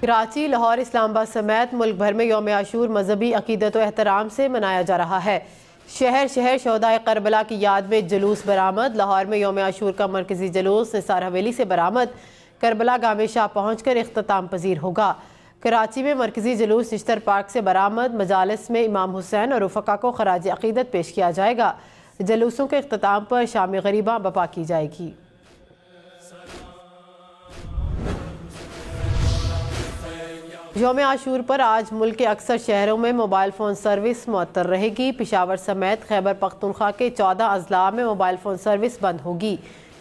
कराची, लाहौर, इस्लामाबाद समेत मुल्क भर में यौम आशूर मजहबी अकीदत व एहतराम से मनाया जा रहा है। शहर शहर शोहदाए करबला की याद में जुलूस बरामद। लाहौर में यौम आशूर का मरकजी जुलूस निसार हवेली से बरामद करबला गाह में शाह पहुँच कर इख्तिताम पजीर होगा। कराची में मरकजी जुलूस निश्तर पार्क से बरामद। मजालिस में इमाम हुसैन और रुफ़का को खराज अकीदत पेश किया जाएगा। जुलूसों के इख्तिताम पर शाम गरीबा बपा की जाएगी। यौम आशूर पर आज मुल्क के अक्सर शहरों में मोबाइल फ़ोन सर्विस मुअत्तल रहेगी। पेशावर समेत खैबर पख्तूनख्वा के 14 अजला में मोबाइल फ़ोन सर्विस बंद होगी।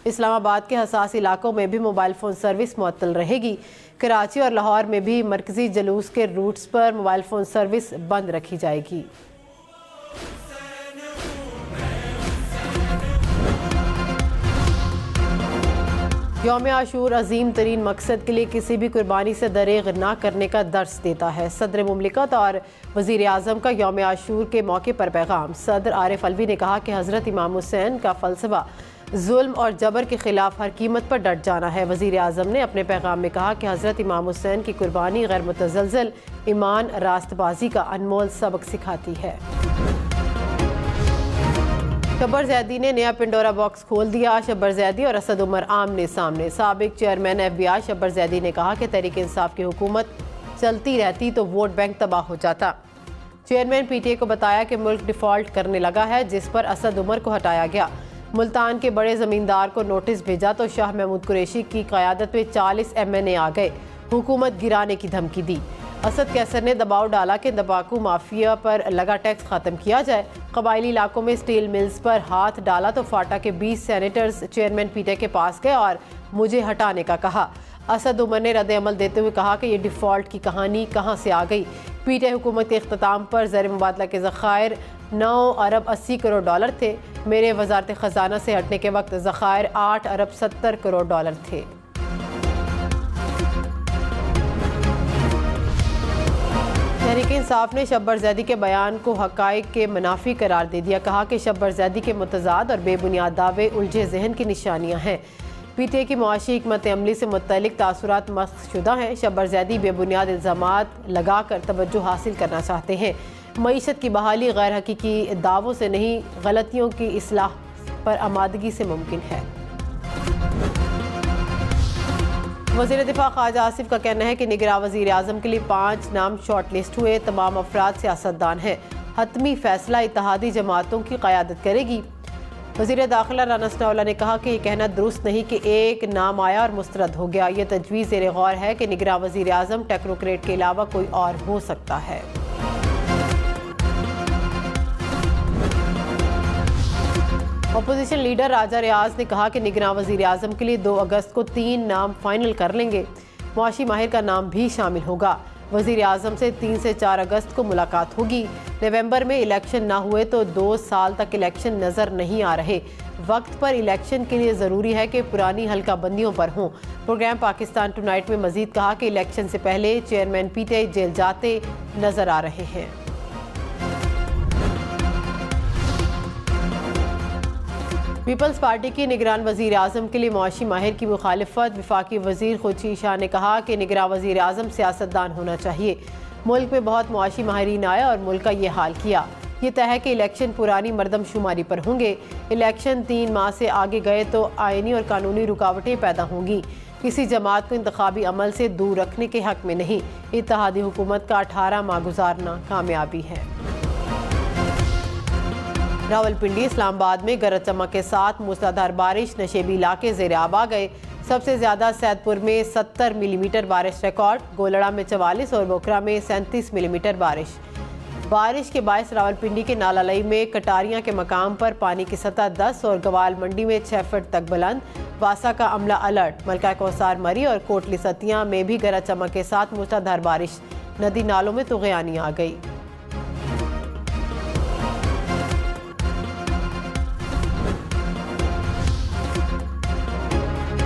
इस्लामाबाद के हसास इलाकों में भी मोबाइल फ़ोन सर्विस मुअत्तल रहेगी। कराची और लाहौर में भी मरकजी जुलूस के रूट्स पर मोबाइल फ़ोन सर्विस बंद रखी जाएगी। यौम आशूर अजीम तरीन मकसद के लिए किसी भी कुर्बानी से दरेग ना करने का दर्स देता है। सदर मुमलिकत और वज़ीर आज़म का यौम आशूर के मौके पर पैगाम। सदर आरिफ अलवी ने कहा कि हज़रत इमाम हुसैन का फ़लसफ़ा जुल्म और जबर के ख़िलाफ़ हर कीमत पर डट जाना है। वज़ीर आज़म ने अपने पैगाम में कहा कि हज़रत इमाम हुसैन की कुर्बानी गैर मुतज़लज़ल ईमान रास्तबाजी का अनमोल सबक सिखाती है। शब्बर ज़ैदी ने नया पिंडोरा बॉक्स खोल दिया। शब्बर ज़ैदी और असद उमर आमने सामने। साबिक चेयरमैन FBI शब्बर ज़ैदी ने कहा कि तहरीक इंसाफ की हुकूमत चलती रहती तो वोट बैंक तबाह हो जाता। चेयरमैन PTA को बताया कि मुल्क डिफ़ॉल्ट करने लगा है, जिस पर असद उमर को हटाया गया। मुल्तान के बड़े ज़मींदार को नोटिस भेजा तो शाह महमूद कुरैशी की क़यादत में 40 MNA आ गए। हुकूमत गिराने की धमकी दी। असद कैसर ने दबाव डाला कि तंबाकू माफिया पर लगा टैक्स ख़त्म किया जाए। कबायली इलाकों में स्टील मिल्स पर हाथ डाला तो फाटा के 20 सेनेटर्स चेयरमैन PTA के पास गए और मुझे हटाने का कहा। असद उमर ने रद्द अमल देते हुए कहा कि ये डिफ़ॉल्ट की कहानी कहाँ से आ गई। PTA हुकूमत के इख्तिताम पर ज़र मुबादला के ज़खायर 9 अरब 80 करोड़ डॉलर थे। मेरे वज़ारत ख़जाना से हटने के वक्त ज़खायर 8 अरब 70 करोड़ डॉलर थे। तहरीक इंसाफ ने शब्बर ज़ैदी के बयान को हक़ाइक़ के मुनाफी करार दे दिया। कहा कि शब्बर ज़ैदी के मुतज़ाद और बेबुनियाद दावे उलझे जहन की निशानियाँ हैं। PTA की मुआशी हिकमत अमली से मुतल्लिक़ तासुरात मस्ख़शुदा हैं। शब्बर ज़ैदी बेबुनियाद इल्ज़ामात लगा कर तवज्जो हासिल करना चाहते हैं। मईशत की बहाली गैर हकीकी दावों से नहीं, गलतियों की इस्लाह पर आमादगी से मुमकिन है। वज़ीर दिफा ख्वाजा आसिफ का कहना है कि निगरां वज़ीर आज़म के लिए 5 नाम शॉर्ट लिस्ट हुए। तमाम अफराद सियासतदान हैं। हतमी फैसला इत्तेहादी जमातों की क़यादत करेगी। वज़ीर दाखिला राना सनाउल्लाह ने कहा कि यह कहना दुरुस्त नहीं कि एक नाम आया और मुस्तरद हो गया। यह तजवीज़ ज़ेर गौर है कि निगरां वज़ीर आज़म टेक्नोक्रेट के अलावा कोई और हो सकता है। अपोजिशन लीडर राजा रियाज ने कहा कि निगरां वज़ीर आज़म के लिए 2 अगस्त को 3 नाम फाइनल कर लेंगे। मुआशी माहिर का नाम भी शामिल होगा। वज़ीर आज़म से 3 से 4 अगस्त को मुलाकात होगी। नवंबर में इलेक्शन ना हुए तो 2 साल तक इलेक्शन नज़र नहीं आ रहे। वक्त पर इलेक्शन के लिए ज़रूरी है कि पुरानी हल्का बंदियों पर हों। प्रोग्राम पाकिस्तान टुनाइट में मज़ीद कहा कि इलेक्शन से पहले चेयरमैन PTA जेल जाते नज़र आ रहे हैं। पीपल्स पार्टी की निगरान वज़ीर आज़म के लिए मुआशी माहिर की मुखालिफत। वफाकी वज़ीर खुर्शीद शाह ने कहा कि निगरान वज़ीर आज़म सियासतदान होना चाहिए। मुल्क में बहुत मुआशी माहिरीन आए और मुल्क का ये हाल किया। ये तय है कि इलेक्शन पुरानी मरदमशुमारी पर होंगे। इलेक्शन 3 माह से आगे गए तो आइनी और कानूनी रुकावटें पैदा होंगी। किसी जमात को इंतखाबी अमल से दूर रखने के हक में नहीं। इत्तेहादी हुकूमत का 18 माह गुजारना कामयाबी है। रावलपिंडी, इस्लामाबाद में गरज चमक के साथ मूसलाधार बारिश। नशेबी इलाके ज़ेर आब आ गए। सबसे ज़्यादा सैदपुर में 70 मिलीमीटर बारिश रिकॉर्ड। गोलड़ा में 44 और बोकरा में 37 मिलीमीटर बारिश के बायस रावलपिंडी के नालालई में कटारियां के मकाम पर पानी की सतह 10 और गवाल मंडी में 6 फुट तक बुलंद। वासा का अमला अलर्ट। मलका कौसार मरी और कोटली सतियां में भी गरज चमक के साथ मूसलाधार बारिश। नदी नालों में तुग़यानी आ गई।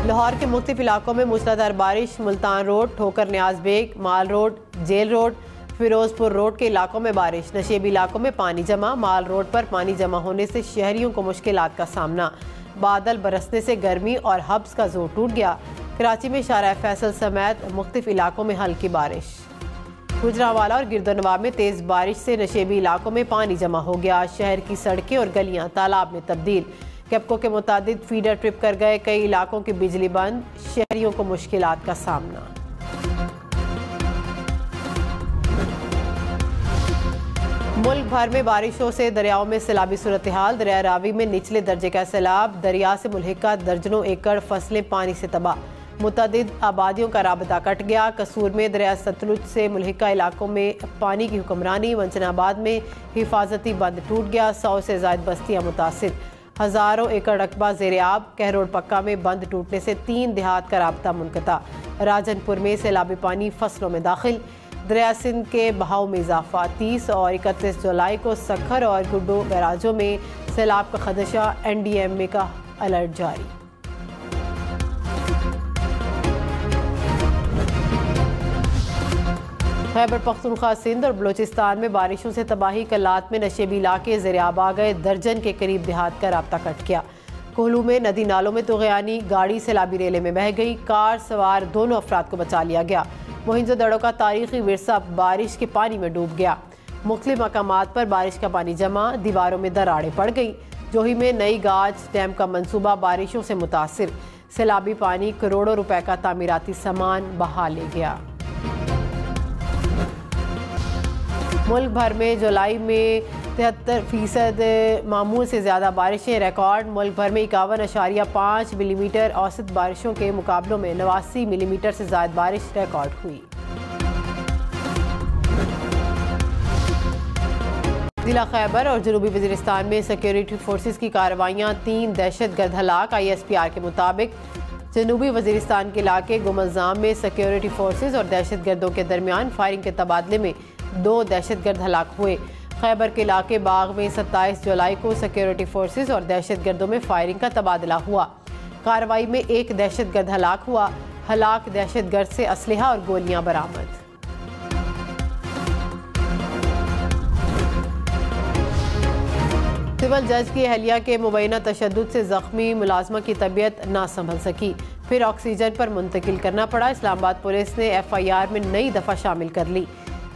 लाहौर के मुख्तलिफ इलाकों में मूसलाधार बारिश। Multan road, Thokar Niaz Beg, mall road, jail road, Ferozepur road के इलाकों में बारिश। नशेबी इलाकों में पानी जमा। माल रोड पर पानी जमा होने से शहरियों को मुश्किलात का सामना। बादल बरसने से गर्मी और हब्स का जोर टूट गया। कराची में शारा फैसल समेत मुख्तलिफ इलाकों में हल्की बारिश। गुजरांवाला और गिरदोनवाब में तेज़ बारिश से नशेबी इलाकों में पानी जमा हो गया। शहर की सड़कें और गलियां तालाब में तब्दील। कैप्को के मुताबिक फीडर ट्रिप कर गए, कई इलाकों की बिजली बंद, शहरियों को मुश्किलात का सामना। मुल्क भर में बारिशों से दरियाओं में सैलाबी सूरत हाल। दरिया रावी में निचले दर्जे का सैलाब, दरिया से मुल्हिका दर्जनों एकड़ फसलें पानी से तबाह, मुतअद्दिद आबादियों का राबता कट गया। कसूर में दरिया सतलुज से मुल्हिका इलाकों में पानी की हुक्मरानी। वंचनाबाद में हिफाजती बंद टूट गया, 100 से ज़ायद बस्तियाँ मुतासिर, हज़ारों एकड़ रकबा ज़ेर-ए-आब। कहरोड पक्का में बंद टूटने से 3 देहात का राबता मुनक़ता। राजनपुर में सैलाबी पानी फसलों में दाखिल। दरिया सिंध के बहाव में इजाफा। 30 और 31 जुलाई को सखर और गुड्डो बैराजों में सैलाब का खदशा। NDMA का अलर्ट जारी। खैबर पख्तूनख्वा, सिंध और बलोचिस्तान में बारिशों से तबाही। कलात में नशेबी इलाके ज़ेर-ए-आब आ गए, दर्जन के करीब देहात का राब्ता कट गया। कोहलू में नदी नालों में तुग़यानी, गाड़ी सैलाबी रेले में बह गई, कार सवार दोनों अफराद को बचा लिया गया। मोहिंजोदड़ो का तारीखी विरसा बारिश के पानी में डूब गया। मुख्तलिफ मकामात पर बारिश का पानी जमा, दीवारों में दरारें पड़ गई। जोही में नई गाज डैम का मंसूबा बारिशों से मुतासिर। सैलाबी पानी करोड़ों रुपए का तामीराती सामान बहा ले गया। मुल्क भर में जुलाई में 73% मामूल से ज़्यादा बारिशें रिकॉर्ड। मुल्क भर में 51.5 मिलीमीटर औसत बारिशों के मुकाबलों में 89 मिलीमीटर से ज़्यादा बारिश रिकॉर्ड हुई। जिला खैबर और जनूबी वज़ीरिस्तान में सिक्योरिटी फोर्सेस की कार्रवाइयाँ, 3 दहशतगर्द हलाक। ISPR के मुताबिक जनूबी वज़ीरिस्तान के इलाके गुमलजाम में सिक्योरिटी फोर्सेस और दहशतगर्दों के दरमियान फायरिंग के तबादले में 2 दहशतगर्द हलाक हुए। खैबर के इलाके बाग में 27 जुलाई को सिक्योरिटी फोर्सेस और दहशतगर्दों में फायरिंग का तबादला हुआ। कार्रवाई में 1 दहशतगर्द हलाक हुआ। हलाक दहशतगर्द से असलहा और गोलियां बरामद। सिविल जज की अहलिया के मुबैना तशद्दुद से जख्मी मुलाजमा की तबीयत ना संभल सकी, फिर ऑक्सीजन पर मुंतकिल करना पड़ा। इस्लामाबाद पुलिस ने FIR में नई दफ़ा शामिल कर ली।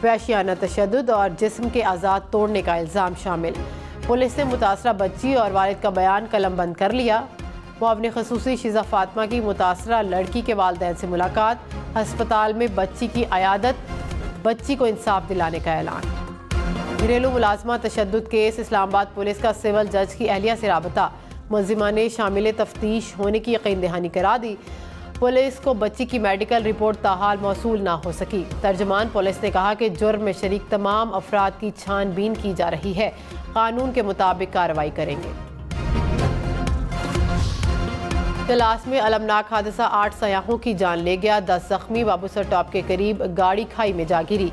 वहशियाना तशद्दुद और जिस्म के आज़ाद तोड़ने का इल्ज़ाम शामिल। पुलिस ने मुतासरा बच्ची और वालिद का बयान कलम बंद कर लिया। मुआविन खसूसी शिज़ा फातिमा की मुतासरा लड़की के वालिदैन से मुलाकात। अस्पताल में बच्ची की अयादत, बच्ची को इंसाफ दिलाने का ऐलान। घरेलू मुलाजमा तशद्दुद केस, इस्लामाबाद पुलिस का सिविल जज की अहलिया से राबता। मुलजिमा ने शामिल तफ्तीश होने की यकीन दहानी करा दी। पुलिस को बच्ची की मेडिकल रिपोर्ट ताहाल मौसूल ना हो सकी। तर्जमान पुलिस ने कहा कि जुर्म में शरीक तमाम अफराद की छानबीन की जा रही है, कानून के मुताबिक कार्रवाई करेंगे। तलाश में अलमनाक हादसा, 8 सयाहों की जान ले गया, 10 जख्मी। बाबूसर टॉप के करीब गाड़ी खाई में जा गिरी।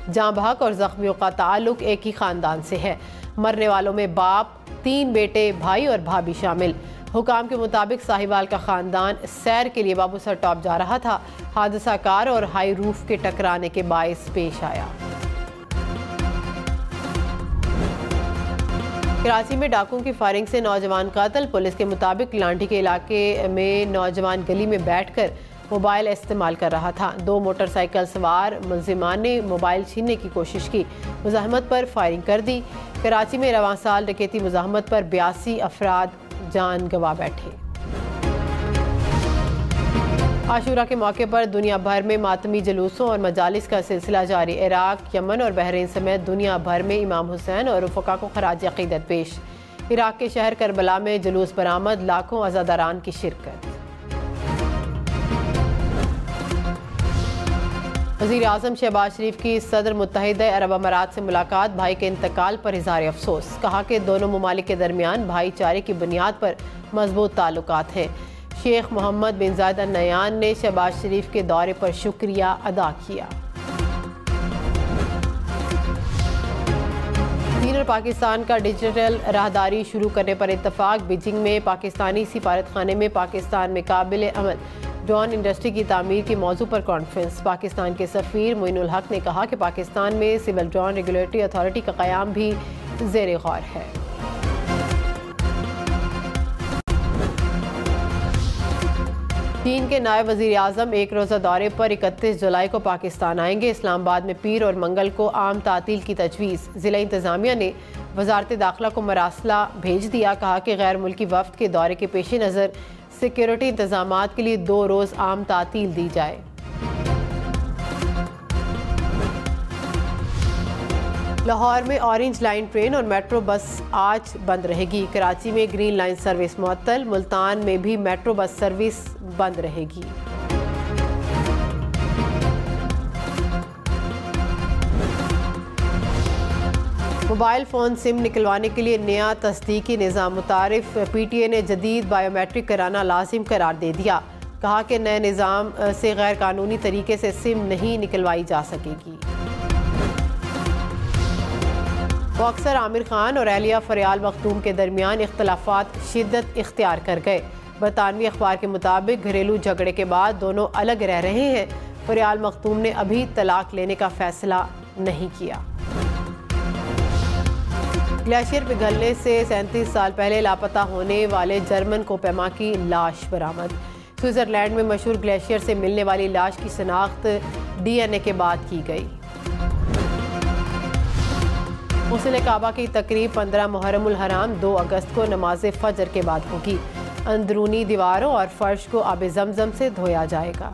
जाँ बहक और जख्मियों का ताल्लुक एक ही खानदान से है। मरने वालों में बाप, 3 बेटे, भाई और भाभी शामिल। हुकाम के मुताबिक साहिवाल का खानदान सैर के लिए बाबूसर टॉप जा रहा था। हादसा कार और हाई रूफ के टकराने के बायस पेश आया। कराची में डाकुओं की फायरिंग से नौजवान कातल। पुलिस के मुताबिक लांठी के इलाके में नौजवान गली में बैठकर मोबाइल इस्तेमाल कर रहा था। 2 मोटरसाइकिल सवार मुलजिमान ने मोबाइल छीनने की कोशिश की, मुज़ाहमत पर फायरिंग कर दी। कराची में रवां साल डकैती मुज़ाहमत पर 82 अफराद जान गंवा बैठे। आशूरा के मौके पर दुनिया भर में मातमी जुलूसों और मजालिस का सिलसिला जारी। इराक, यमन और बहरीन समेत दुनिया भर में इमाम हुसैन और रफ़का को खराज अक़ीदत पेश। इराक के शहर करबला में जुलूस बरामद, लाखों अज़ादारान की शिरकत। वज़ीर आज़म शहबाज शरीफ की सदर मुत्तहिदा अरब अमारात से मुलाकात। भाई के इंतकाल पर इज़हार अफसोस। कहा कि दोनों ममालिक के दरमियान भाईचारे की बुनियाद पर मजबूत ताल्लुकात हैं। शेख मोहम्मद बिन जायद अल नहयान ने शहबाज शरीफ के दौरे पर शुक्रिया अदा किया। चीन और पाकिस्तान का डिजिटल राहदारी शुरू करने पर इत्तफाक। बीजिंग में पाकिस्तानी सिफारतखाने में पाकिस्तान में काबिल अमल ड्रोन इंडस्ट्री की तामीर के मौजू पर कॉन्फ्रेंस। पाकिस्तान के सफ़ीर मोइनुल हक ने कहा कि पाकिस्तान में सिविल ड्रोन रेगुलेटरी अथॉरिटी का क़याम भी ज़ेर गौर है। चीन के नायब वज़ीर आज़म एक रोज़ा दौरे पर 31 जुलाई को पाकिस्तान आएंगे। इस्लामाबाद में पीर और मंगल को आम तातील की तजवीज़। ज़िला इंतज़ामिया ने वज़ारत दाखिला को मरासला भेज दिया। कहा कि गैर मुल्की वफ़द के दौरे के पेश नज़र सिक्योरिटी इंतज़ामात के लिए 2 रोज़ आम तातील दी जाए। लाहौर में ऑरेंज लाइन ट्रेन और मेट्रो बस आज बंद रहेगी। कराची में ग्रीन लाइन सर्विस मुअत्तल। मुल्तान में भी मेट्रो बस सर्विस बंद रहेगी। मोबाइल फ़ोन सिम निकलवाने के लिए नया तस्दीकी निज़ाम मुतारिफ। PTA ने जदीद बायोमेट्रिक कराना लाजिम करार दे दिया। कहा कि नए निज़ाम से गैर कानूनी तरीके से सिम नहीं निकलवाई जा सकेगी। बॉक्सर आमिर खान और एहलिया फरियाल मखदूम के दरमियान इख्तलाफात शिद्दत इख्तियार कर गए। बरतानवी अखबार के मुताबिक घरेलू झगड़े के बाद दोनों अलग रह रहे हैं। फरियाल मखदूम ने अभी तलाक लेने का फैसला नहीं किया। ग्लेशियर पिघलने से 37 साल पहले लापता होने वाले जर्मन कोपेमा की लाश बरामद। स्विट्जरलैंड में मशहूर ग्लेशियर से मिलने वाली लाश की शनाख्त DNA के बाद की गई। गुस्ल काबा की तकरीब 15 मुहर्रमुल हराम 2 अगस्त को नमाज फजर के बाद होगी। अंदरूनी दीवारों और फर्श को आब ज़मज़म से धोया जाएगा।